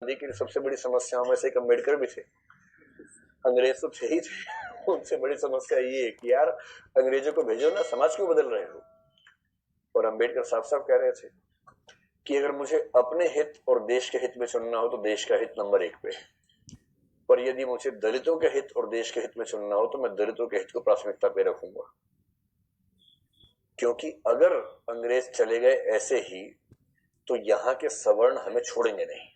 लेकिन सबसे बड़ी समस्याओं में से एक अम्बेडकर भी थे। अंग्रेज तो थे ही थे। उनसे बड़ी समस्या ये है कि यार अंग्रेजों को भेजो ना, समाज क्यों बदल रहे हो। और अम्बेडकर साफ साफ कह रहे थे कि अगर मुझे अपने हित और देश के हित में चुनना हो तो देश का हित नंबर 1 पे, पर यदि मुझे दलितों के हित और देश के हित में चुनना हो तो मैं दलितों के हित को प्राथमिकता पे रखूंगा। क्योंकि अगर अंग्रेज चले गए ऐसे ही तो यहां के सवर्ण हमें छोड़ेंगे नहीं,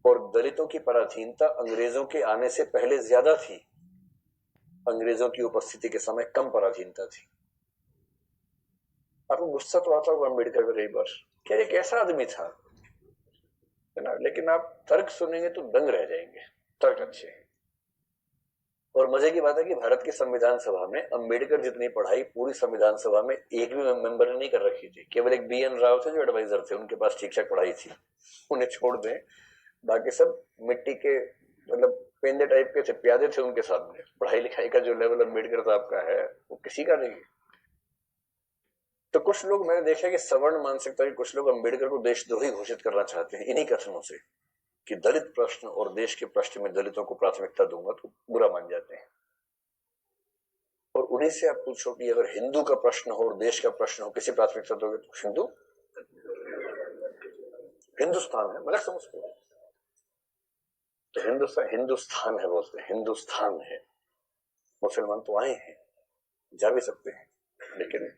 और दलितों की पराधीनता अंग्रेजों के आने से पहले ज्यादा थी, अंग्रेजों की उपस्थिति के समय कम पराधीनता थी। आपको गुस्सा तो आता होगा अम्बेडकर का कई बार, क्या ये कैसा आदमी था, है ना, लेकिन आप तर्क सुनेंगे तो दंग रह जाएंगे, तर्क अच्छे हैं। और मजे की बात है कि भारत की संविधान सभा में अम्बेडकर जितनी पढ़ाई पूरी संविधान सभा में एक भी मेंबर ने नहीं कर रखी थी। केवल एक BN राव थे जो एडवाइजर थे, उनके पास ठीक ठाक पढ़ाई थी, उन्हें छोड़ दें, बाकी सब मिट्टी के मतलब पेंदे टाइप के थे, प्यादे थे उनके सामने। पढ़ाई लिखाई का जो लेवल अम्बेडकर साहब का है वो किसी का नहीं। तो कुछ लोग मैंने देखा कि सवर्ण मानसिकता के कुछ लोग अम्बेडकर को देशद्रोही घोषित करना चाहते हैं इन्हीं कथनों से कि दलित प्रश्न और देश के प्रश्न में दलितों को प्राथमिकता दूंगा तो बुरा मान जाते हैं। और उन्हीं से आप पूछो कि अगर हिंदू का प्रश्न हो और देश का प्रश्न हो, किसी प्राथमिकता दोगे तो हिंदू, हिंदुस्तान है, मगर समझते हो तो हिंदुस्तान है बोलते हैं, हिंदुस्तान है। मुसलमान तो आए हैं, जा भी सकते हैं, लेकिन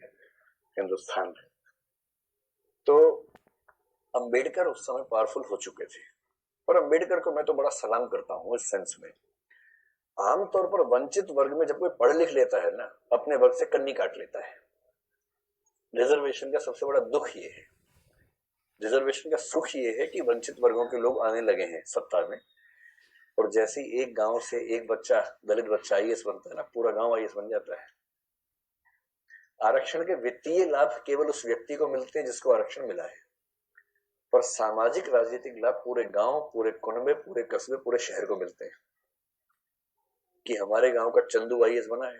हिंदुस्तान है। तो अंबेडकर उस समय पावरफुल हो चुके थे, और अंबेडकर को मैं तो बड़ा सलाम करता हूं इस सेंस में। आमतौर पर वंचित वर्ग में जब कोई पढ़ लिख लेता है ना, अपने वर्ग से कन्नी काट लेता है। रिजर्वेशन का सबसे बड़ा दुख ये है, रिजर्वेशन का सुख ये है कि वंचित वर्गों के लोग आने लगे हैं सत्ता में, और जैसे ही एक गांव से एक बच्चा, दलित बच्चा IAS बनता है ना, पूरा गांव IAS बन जाता है। आरक्षण के वित्तीय लाभ केवल उस व्यक्ति को मिलते हैं जिसको आरक्षण मिला है, पर सामाजिक राजनीतिक लाभ पूरे गांव, पूरे कुनबे, पूरे कस्बे, पूरे शहर को मिलते हैं। कि हमारे गांव का चंदू IAS बना है,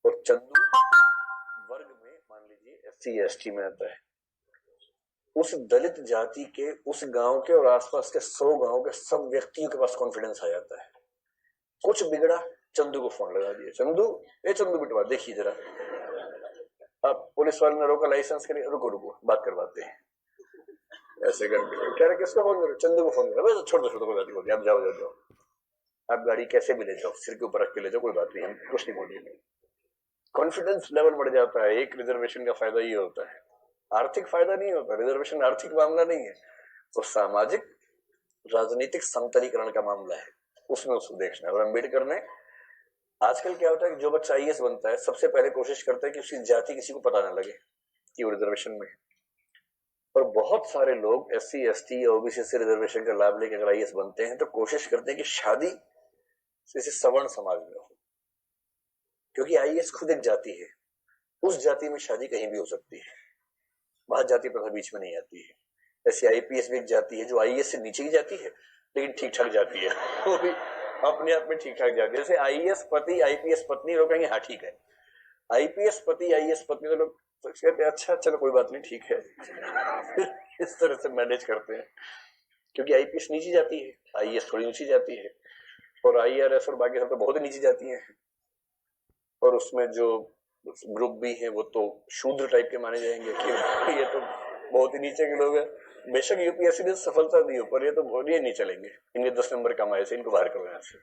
और चंदू वर्ग में मान लीजिए SC ST में आता है, उस दलित जाति के उस गांव के और आसपास के 100 गांव के सब व्यक्तियों के पास कॉन्फिडेंस आ जाता है। कुछ बिगड़ा, चंदू को फोन लगा दिया, चंदू, ए चंदू बिटवा देखिए जरा। अब पुलिस वाले ने रोका लाइसेंस के लिए, रुको रुको बात करवाते हैं, ऐसे करके कह रहे किसको फोन करो, चंदू को फोन करो, छोड़ दो कोई बात नहीं, आप जाओ जाओ जाओ, आप गाड़ी कैसे भी ले जाओ, सिर के ऊपर रख के ले जाओ, कोई बात नहीं, हम कुछ नहीं बोलेंगे। कॉन्फिडेंस लेवल बढ़ जाता है। एक रिजर्वेशन का फायदा ये होता है, आर्थिक फायदा नहीं होता, रिजर्वेशन आर्थिक मामला नहीं है, तो सामाजिक राजनीतिक समतलीकरण का मामला है, उसमें उसको देखना है। और अम्बेडकर ने, आजकल क्या होता है कि जो बच्चा IAS बनता है सबसे पहले कोशिश करता है कि उसकी जाति किसी को पता ना लगे कि वो रिजर्वेशन में है। और बहुत सारे लोग SC ST या OBC से रिजर्वेशन का लाभ लेकर अगर IAS बनते हैं तो कोशिश करते हैं कि शादी किसी सवर्ण समाज में हो, क्योंकि IAS खुद एक जाति है, उस जाति में शादी कहीं भी हो सकती है, वहां जाति प्रथा बीच में नहीं आती है। ऐसी IPS भी एक जाति है जो IAS से नीचे की जाती है, लेकिन ठीक ठाक जाती है, वो भी अपने आप में ठीक ठाक जाती है। जैसे IAS पति IPS पत्नी, लोग कहेंगे हाँ ठीक है, IPS पति IAS पत्नी, तो लोग कहते हैं अच्छा चलो कोई बात नहीं ठीक है। इस तरह से मैनेज करते हैं, क्योंकि IPS नीची जाती है, IAS थोड़ी ऊंची जाती है, और IRS और बाकी सब तो बहुत ही नीची जाती है, और उसमें जो ग्रुप भी है वो तो शूद्र टाइप के माने जाएंगे कि ये तो बहुत ही नीचे के लोग हैं। बेशक UPSC ने सफलता दी हो, पर ये तो ये नहीं चलेंगे, इनके 10 नंबर कम आए से इनको बाहर करो यहाँ से।